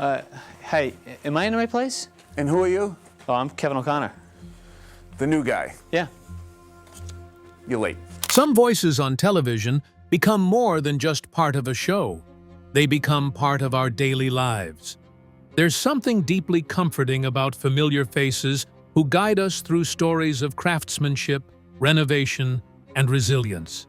Hey, am I in the right place? And who are you? Oh, I'm Kevin OConnor. The new guy. Yeah. You're late. Some voices on television become more than just part of a show. They become part of our daily lives. There's something deeply comforting about familiar faces who guide us through stories of craftsmanship, renovation, and resilience.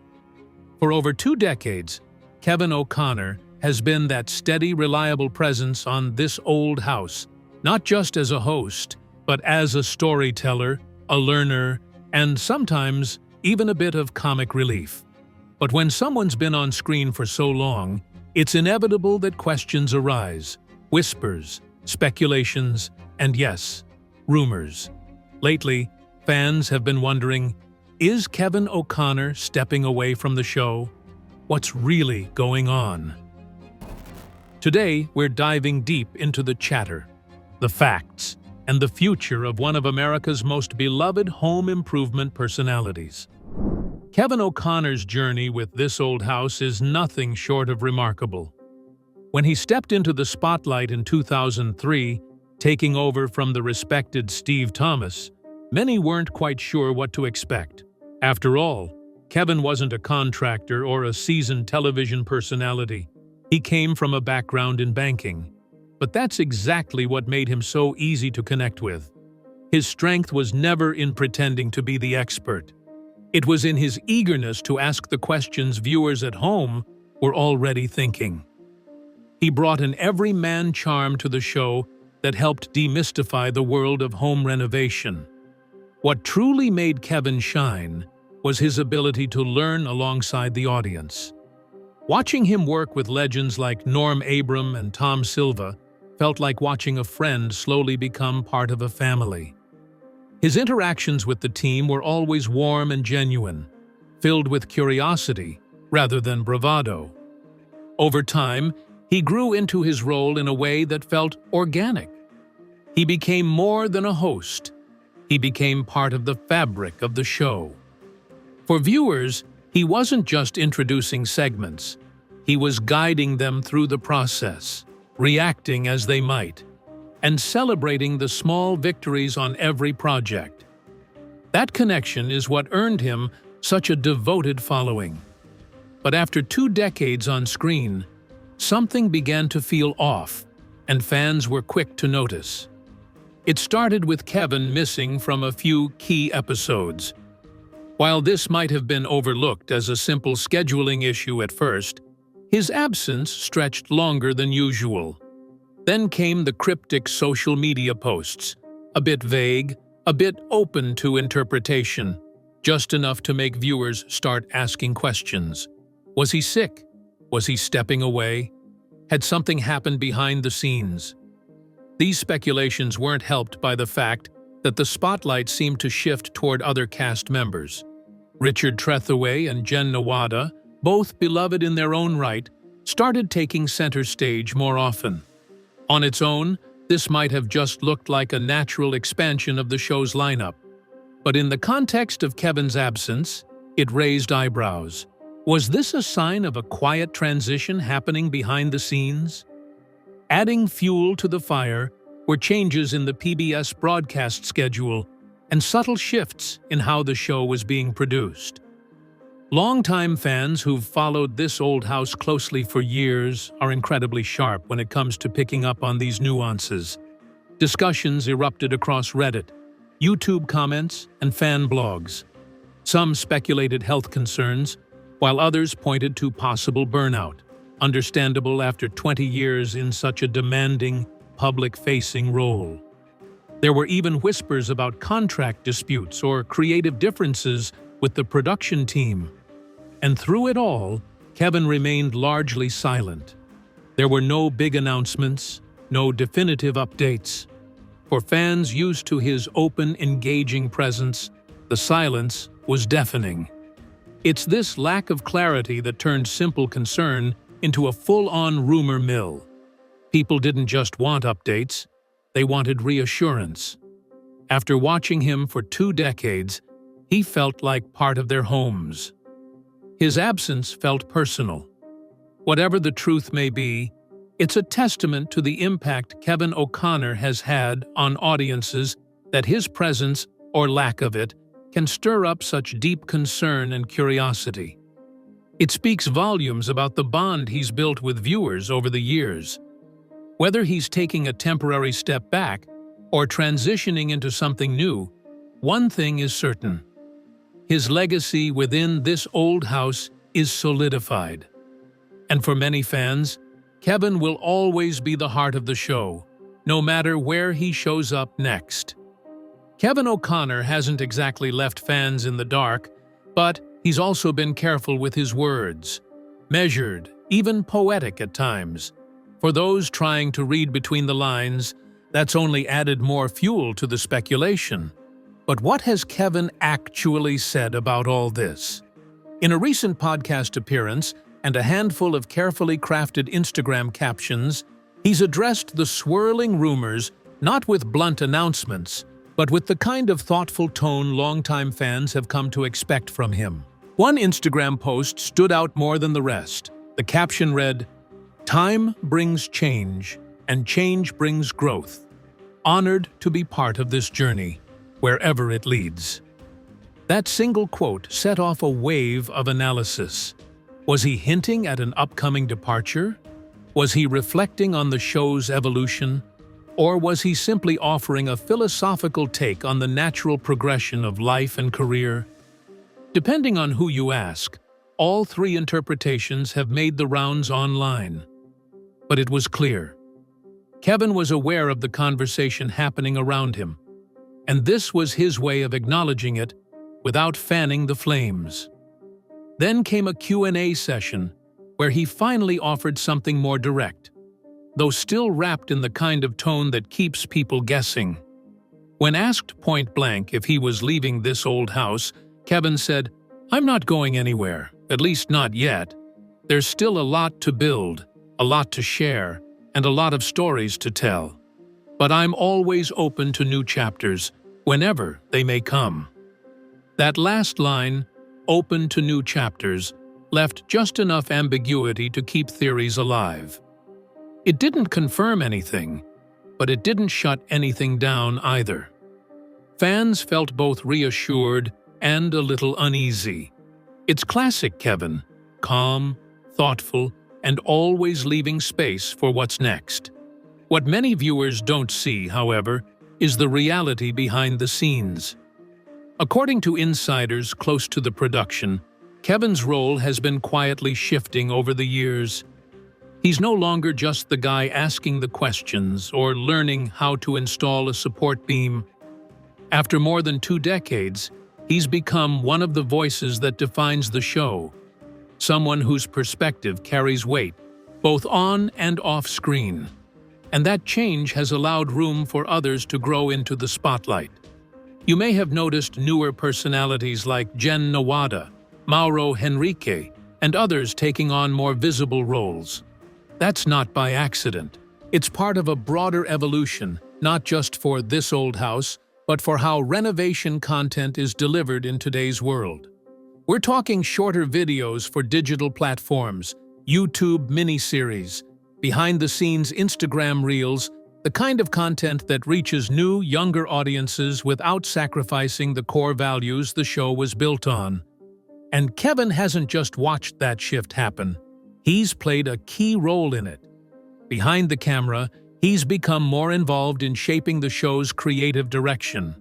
For over 2 decades, Kevin OConnor has been that steady, reliable presence on This Old House, not just as a host, but as a storyteller, a learner, and sometimes even a bit of comic relief. But when someone's been on screen for so long, it's inevitable that questions arise, whispers, speculations, and yes, rumors. Lately, fans have been wondering, is Kevin OConnor stepping away from the show? What's really going on? Today, we're diving deep into the chatter, the facts, and the future of one of America's most beloved home improvement personalities. Kevin OConnor's journey with This Old House is nothing short of remarkable. When he stepped into the spotlight in 2003, taking over from the respected Steve Thomas, many weren't quite sure what to expect. After all, Kevin wasn't a contractor or a seasoned television personality. He came from a background in banking. But that's exactly what made him so easy to connect with. His strength was never in pretending to be the expert. It was in his eagerness to ask the questions viewers at home were already thinking. He brought an everyman charm to the show that helped demystify the world of home renovation. What truly made Kevin shine was his ability to learn alongside the audience. Watching him work with legends like Norm Abram and Tom Silva felt like watching a friend slowly become part of a family. His interactions with the team were always warm and genuine, filled with curiosity rather than bravado. Over time, he grew into his role in a way that felt organic. He became more than a host. He became part of the fabric of the show. For viewers, he wasn't just introducing segments. He was guiding them through the process, reacting as they might, and celebrating the small victories on every project. That connection is what earned him such a devoted following. But after 2 decades on screen, something began to feel off, and fans were quick to notice. It started with Kevin missing from a few key episodes. While this might have been overlooked as a simple scheduling issue at first, his absence stretched longer than usual. Then came the cryptic social media posts, a bit vague, a bit open to interpretation, just enough to make viewers start asking questions. Was he sick? Was he stepping away? Had something happened behind the scenes? These speculations weren't helped by the fact that the spotlight seemed to shift toward other cast members. Richard Trethewey and Jen Nawada, both beloved in their own right, started taking center stage more often. On its own, this might have just looked like a natural expansion of the show's lineup. But in the context of Kevin's absence, it raised eyebrows. Was this a sign of a quiet transition happening behind the scenes? Adding fuel to the fire were changes in the PBS broadcast schedule and subtle shifts in how the show was being produced. Longtime fans who've followed This Old House closely for years are incredibly sharp when it comes to picking up on these nuances. Discussions erupted across Reddit, YouTube comments, and fan blogs. Some speculated health concerns, while others pointed to possible burnout, understandable after 20 years in such a demanding, public-facing role. There were even whispers about contract disputes or creative differences with the production team. And through it all, Kevin remained largely silent. There were no big announcements, no definitive updates. For fans used to his open, engaging presence, the silence was deafening. It's this lack of clarity that turned simple concern into a full-on rumor mill. People didn't just want updates, they wanted reassurance. After watching him for 2 decades, he felt like part of their homes. His absence felt personal. Whatever the truth may be, It's a testament to the impact Kevin OConnor has had on audiences that his presence, or lack of it, can stir up such deep concern and curiosity. It speaks volumes about the bond he's built with viewers over the years. Whether he's taking a temporary step back or transitioning into something new, one thing is certain: his legacy within this old house is solidified. And for many fans, Kevin will always be the heart of the show, no matter where he shows up next. Kevin OConnor hasn't exactly left fans in the dark, but he's also been careful with his words, measured, even poetic at times. For those trying to read between the lines, that's only added more fuel to the speculation. But what has Kevin actually said about all this? In a recent podcast appearance and a handful of carefully crafted Instagram captions, he's addressed the swirling rumors not with blunt announcements, but with the kind of thoughtful tone longtime fans have come to expect from him. One Instagram post stood out more than the rest. The caption read, "Time brings change, and change brings growth. Honored to be part of this journey, wherever it leads." That single quote set off a wave of analysis. Was he hinting at an upcoming departure? Was he reflecting on the show's evolution? Or was he simply offering a philosophical take on the natural progression of life and career? Depending on who you ask, all three interpretations have made the rounds online. But it was clear. Kevin was aware of the conversation happening around him, and this was his way of acknowledging it without fanning the flames. Then came a Q&A session where he finally offered something more direct, though still wrapped in the kind of tone that keeps people guessing. When asked point-blank if he was leaving this old house, Kevin said, "I'm not going anywhere, at least not yet. There's still a lot to build, a lot to share, and a lot of stories to tell. But I'm always open to new chapters, whenever they may come." That last line, "open to new chapters," left just enough ambiguity to keep theories alive. It didn't confirm anything, but it didn't shut anything down either. Fans felt both reassured and a little uneasy. It's classic Kevin, calm, thoughtful, and always leaving space for what's next. What many viewers don't see, however, is the reality behind the scenes. According to insiders close to the production, Kevin's role has been quietly shifting over the years. He's no longer just the guy asking the questions or learning how to install a support beam. After more than 2 decades, he's become one of the voices that defines the show, someone whose perspective carries weight, both on and off screen. And that change has allowed room for others to grow into the spotlight. You may have noticed newer personalities like Jen Nawada, Mauro Henrique, and others taking on more visible roles. That's not by accident. It's part of a broader evolution, not just for this old house, but for how renovation content is delivered in today's world. We're talking shorter videos for digital platforms, YouTube miniseries, behind-the-scenes Instagram reels, the kind of content that reaches new, younger audiences without sacrificing the core values the show was built on. And Kevin hasn't just watched that shift happen. He's played a key role in it. Behind the camera, he's become more involved in shaping the show's creative direction.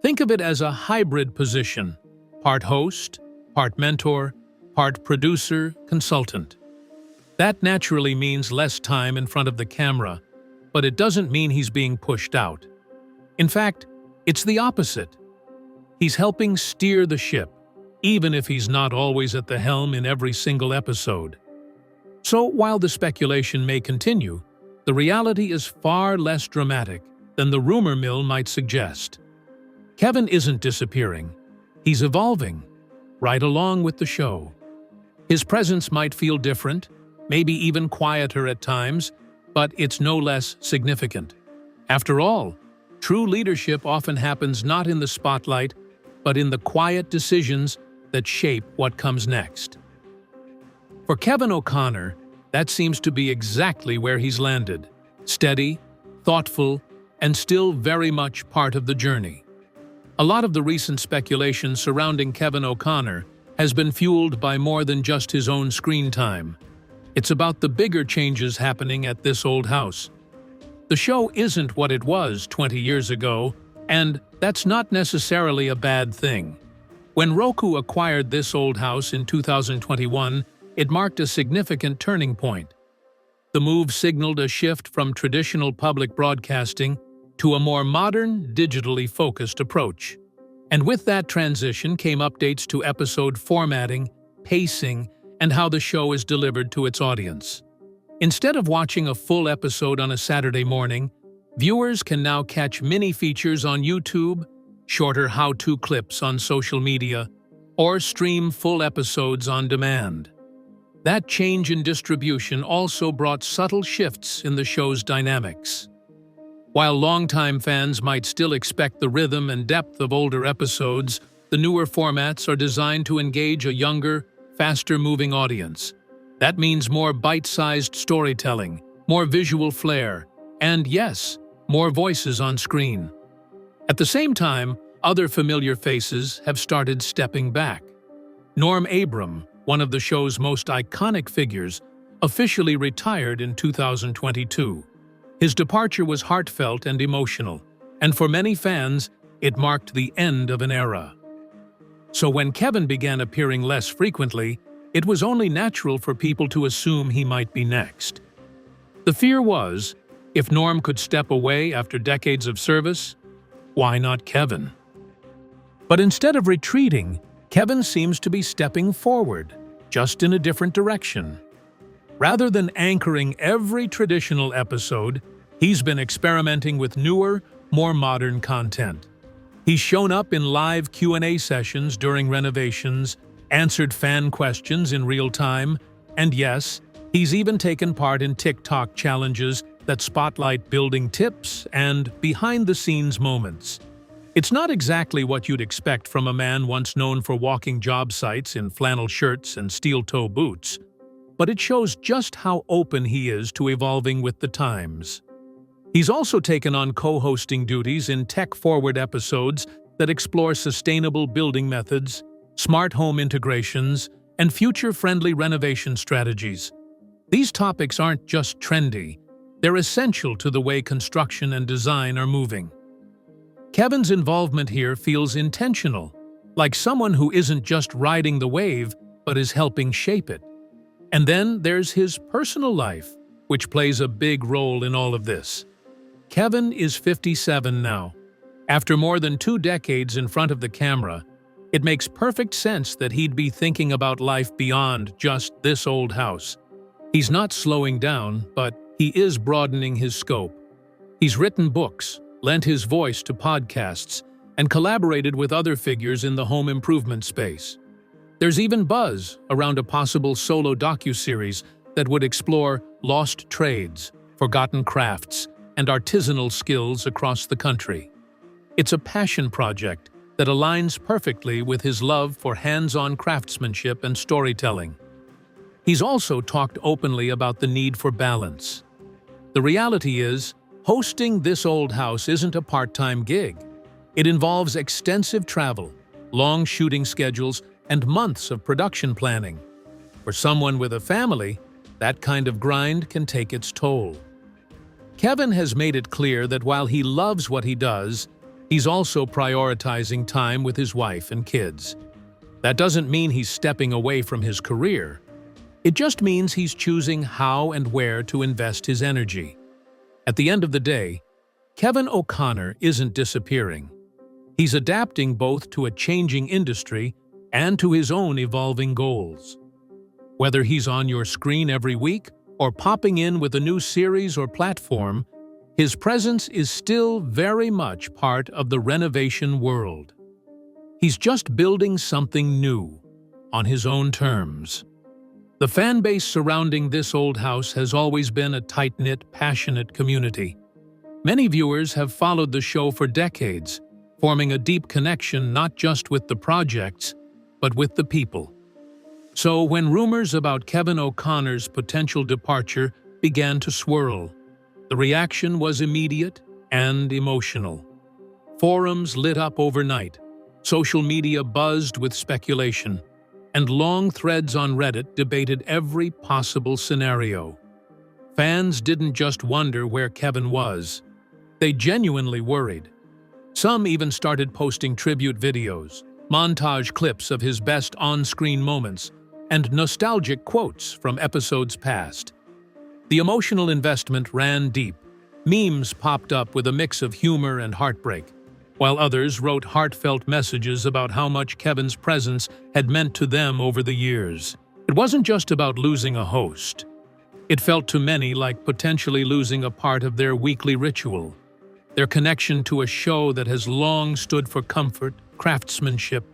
Think of it as a hybrid position, part host, part mentor, part producer, consultant. That naturally means less time in front of the camera, but it doesn't mean he's being pushed out. In fact, it's the opposite. He's helping steer the ship, even if he's not always at the helm in every single episode. So while the speculation may continue, the reality is far less dramatic than the rumor mill might suggest. Kevin isn't disappearing. He's evolving, right along with the show. His presence might feel different, maybe even quieter at times, but it's no less significant. After all, true leadership often happens not in the spotlight, but in the quiet decisions that shape what comes next. For Kevin OConnor, That seems to be exactly where he's landed. Steady, thoughtful, and still very much part of the journey. A lot of the recent speculation surrounding Kevin OConnor has been fueled by more than just his own screen time. It's about the bigger changes happening at this old house. The show isn't what it was 20 years ago, and that's not necessarily a bad thing. When Roku acquired this old house in 2021, it marked a significant turning point. The move signaled a shift from traditional public broadcasting to a more modern, digitally focused approach. And with that transition came updates to episode formatting, pacing, and how the show is delivered to its audience. Instead of watching a full episode on a Saturday morning, viewers can now catch mini features on YouTube, shorter how-to clips on social media, or stream full episodes on demand. That change in distribution also brought subtle shifts in the show's dynamics. While longtime fans might still expect the rhythm and depth of older episodes, the newer formats are designed to engage a younger, faster-moving audience. That means more bite-sized storytelling, more visual flair, and yes, more voices on screen. At the same time, other familiar faces have started stepping back. Norm Abram, one of the show's most iconic figures, officially retired in 2022. His departure was heartfelt and emotional, and for many fans, it marked the end of an era. So when Kevin began appearing less frequently, it was only natural for people to assume he might be next. The fear was, if Norm could step away after decades of service, why not Kevin? But instead of retreating, Kevin seems to be stepping forward, just in a different direction. Rather than anchoring every traditional episode, he's been experimenting with newer, more modern content. He's shown up in live Q&A sessions during renovations, answered fan questions in real time, and yes, he's even taken part in TikTok challenges that spotlight building tips and behind-the-scenes moments. It's not exactly what you'd expect from a man once known for walking job sites in flannel shirts and steel-toe boots, but it shows just how open he is to evolving with the times. He's also taken on co-hosting duties in tech-forward episodes that explore sustainable building methods, smart home integrations, and future-friendly renovation strategies. These topics aren't just trendy, they're essential to the way construction and design are moving. Kevin's involvement here feels intentional, like someone who isn't just riding the wave, but is helping shape it. And then there's his personal life, which plays a big role in all of this. Kevin is 57 now. After more than 2 decades in front of the camera, it makes perfect sense that he'd be thinking about life beyond just this old house. He's not slowing down, but he is broadening his scope. He's written books, lent his voice to podcasts, and collaborated with other figures in the home improvement space. There's even buzz around a possible solo docuseries that would explore lost trades, forgotten crafts, and artisanal skills across the country. It's a passion project that aligns perfectly with his love for hands-on craftsmanship and storytelling. He's also talked openly about the need for balance. The reality is, hosting this old house isn't a part-time gig. It involves extensive travel, long shooting schedules, and months of production planning. For someone with a family, that kind of grind can take its toll. Kevin has made it clear that while he loves what he does, he's also prioritizing time with his wife and kids. That doesn't mean he's stepping away from his career. It just means he's choosing how and where to invest his energy. At the end of the day, Kevin OConnor isn't disappearing. He's adapting both to a changing industry and to his own evolving goals. Whether he's on your screen every week or popping in with a new series or platform, his presence is still very much part of the renovation world. He's just building something new, on his own terms. The fan base surrounding this old house has always been a tight-knit, passionate community. Many viewers have followed the show for decades, forming a deep connection not just with the projects, but with the people. So when rumors about Kevin OConnor's potential departure began to swirl, the reaction was immediate and emotional. Forums lit up overnight, social media buzzed with speculation, and long threads on Reddit debated every possible scenario. Fans didn't just wonder where Kevin was. They genuinely worried. Some even started posting tribute videos, montage clips of his best on-screen moments, and nostalgic quotes from episodes past. The emotional investment ran deep. Memes popped up with a mix of humor and heartbreak, while others wrote heartfelt messages about how much Kevin's presence had meant to them over the years. It wasn't just about losing a host. It felt to many like potentially losing a part of their weekly ritual, their connection to a show that has long stood for comfort, craftsmanship,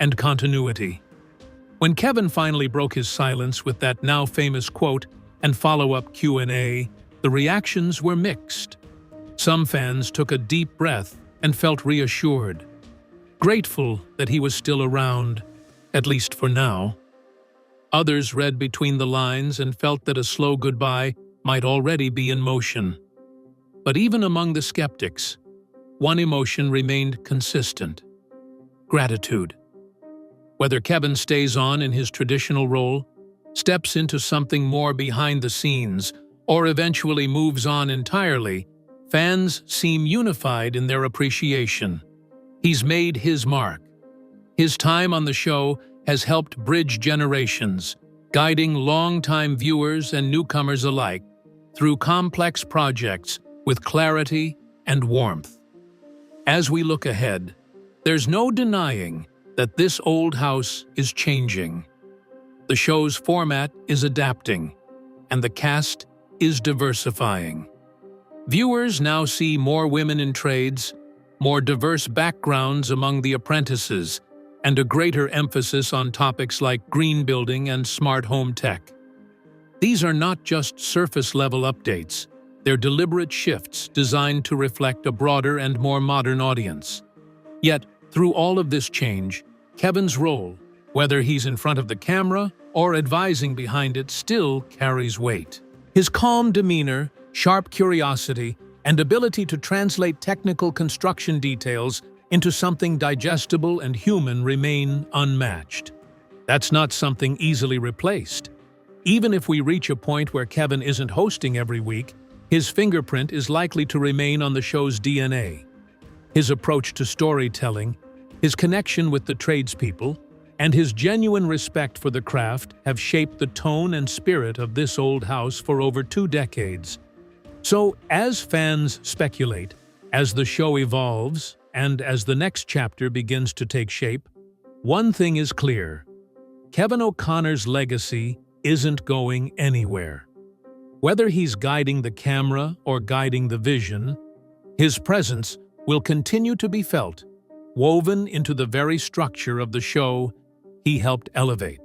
and continuity. When Kevin finally broke his silence with that now famous quote and follow-up Q&A, the reactions were mixed. Some fans took a deep breath and felt reassured, grateful that he was still around, at least for now. Others read between the lines and felt that a slow goodbye might already be in motion. But even among the skeptics, one emotion remained consistent: gratitude. Whether Kevin stays on in his traditional role, steps into something more behind the scenes, or eventually moves on entirely, fans seem unified in their appreciation. He's made his mark. His time on the show has helped bridge generations, guiding longtime viewers and newcomers alike through complex projects with clarity and warmth. As we look ahead, there's no denying that this old house is changing. The show's format is adapting, and the cast is diversifying. Viewers now see more women in trades, more diverse backgrounds among the apprentices, and a greater emphasis on topics like green building and smart home tech. These are not just surface-level updates. They're deliberate shifts designed to reflect a broader and more modern audience. Yet, through all of this change, Kevin's role, whether he's in front of the camera or advising behind it, still carries weight. His calm demeanor, sharp curiosity, and ability to translate technical construction details into something digestible and human remain unmatched. That's not something easily replaced. Even if we reach a point where Kevin isn't hosting every week, his fingerprint is likely to remain on the show's DNA. His approach to storytelling, his connection with the tradespeople, and his genuine respect for the craft have shaped the tone and spirit of this old house for over 2 decades. So, as fans speculate, as the show evolves, and as the next chapter begins to take shape, one thing is clear: Kevin OConnor's legacy isn't going anywhere. Whether he's guiding the camera or guiding the vision, his presence will continue to be felt, woven into the very structure of the show he helped elevate.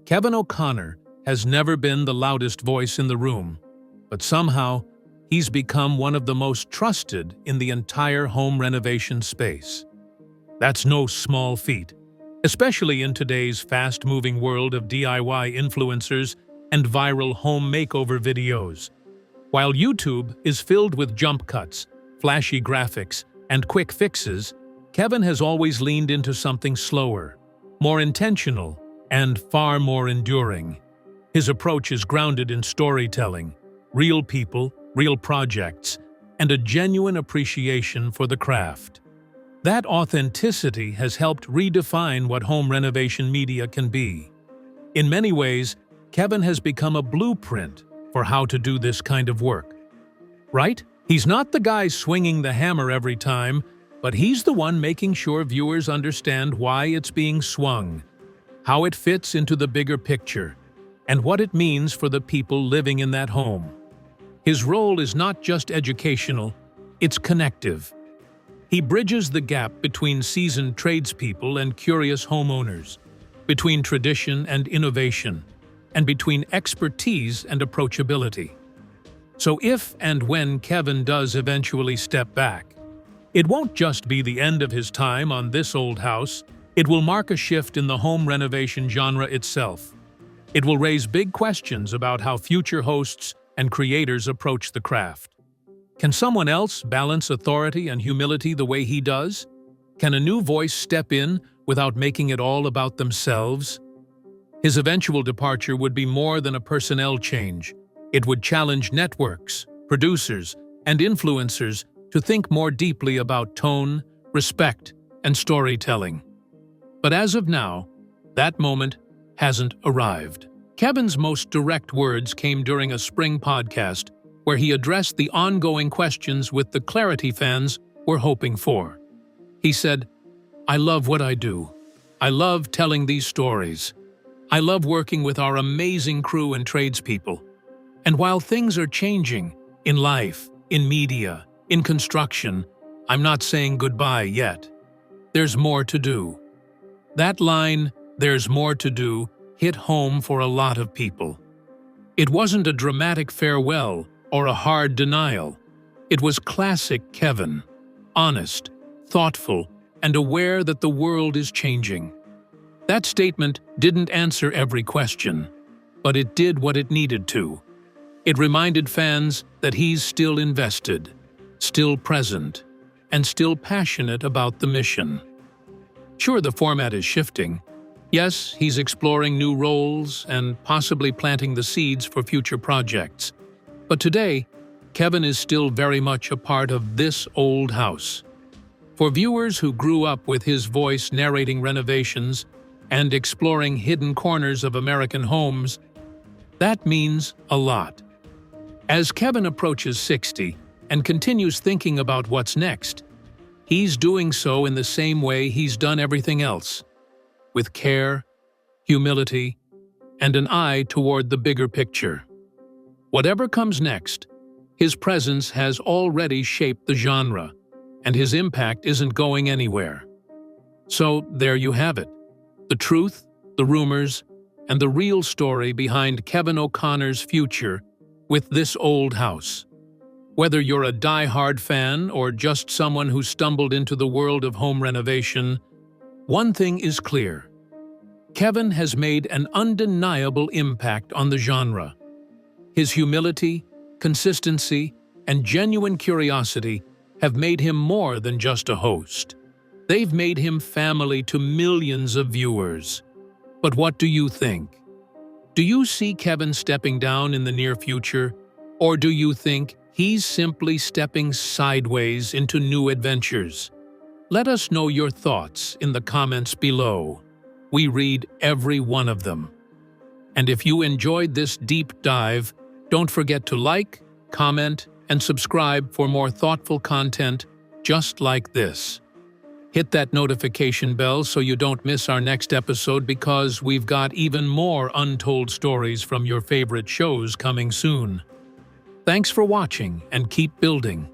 Kevin OConnor has never been the loudest voice in the room, but somehow he's become one of the most trusted in the entire home renovation space. That's no small feat, especially in today's fast-moving world of DIY influencers and viral home makeover videos. While YouTube is filled with jump cuts, flashy graphics, and quick fixes, Kevin has always leaned into something slower, more intentional, and far more enduring. His approach is grounded in storytelling, real people, real projects, and a genuine appreciation for the craft. That authenticity has helped redefine what home renovation media can be. In many ways, Kevin has become a blueprint for how to do this kind of work. Right? He's not the guy swinging the hammer every time, but he's the one making sure viewers understand why it's being swung, how it fits into the bigger picture, and what it means for the people living in that home. His role is not just educational, it's connective. He bridges the gap between seasoned tradespeople and curious homeowners, between tradition and innovation, and between expertise and approachability. So if and when Kevin does eventually step back, it won't just be the end of his time on this old house, It will mark a shift in the home renovation genre itself. It will raise big questions about how future hosts and creators approach the craft. Can someone else balance authority and humility the way he does? Can a new voice step in without making it all about themselves? His eventual departure would be more than a personnel change. It would challenge networks, producers, and influencers to think more deeply about tone, respect, and storytelling. But as of now, that moment hasn't arrived. Kevin's most direct words came during a spring podcast where he addressed the ongoing questions with the clarity fans were hoping for. He said, "I love what I do. I love telling these stories. I love working with our amazing crew and tradespeople. And while things are changing in life, in media, in construction, I'm not saying goodbye yet. There's more to do." That line, "there's more to do," hit home for a lot of people. It wasn't a dramatic farewell or a hard denial. It was classic Kevin, honest, thoughtful, and aware that the world is changing. That statement didn't answer every question, but it did what it needed to. It reminded fans that he's still invested, still present, and still passionate about the mission. Sure, the format is shifting. Yes, he's exploring new roles and possibly planting the seeds for future projects. But today, Kevin is still very much a part of this old house. For viewers who grew up with his voice narrating renovations and exploring hidden corners of American homes, that means a lot. As Kevin approaches 60 and continues thinking about what's next, he's doing so in the same way he's done everything else, with care, humility, and an eye toward the bigger picture. Whatever comes next, his presence has already shaped the genre, and his impact isn't going anywhere. So there you have it, the truth, the rumors, and the real story behind Kevin OConnor's future with this old house. Whether you're a die-hard fan or just someone who stumbled into the world of home renovation, one thing is clear. Kevin has made an undeniable impact on the genre. His humility, consistency, and genuine curiosity have made him more than just a host. They've made him family to millions of viewers. But what do you think? Do you see Kevin stepping down in the near future, or do you think he's simply stepping sideways into new adventures? Let us know your thoughts in the comments below. We read every one of them. And if you enjoyed this deep dive, don't forget to like, comment, and subscribe for more thoughtful content just like this. Hit that notification bell so you don't miss our next episode, because we've got even more untold stories from your favorite shows coming soon. Thanks for watching, and keep building.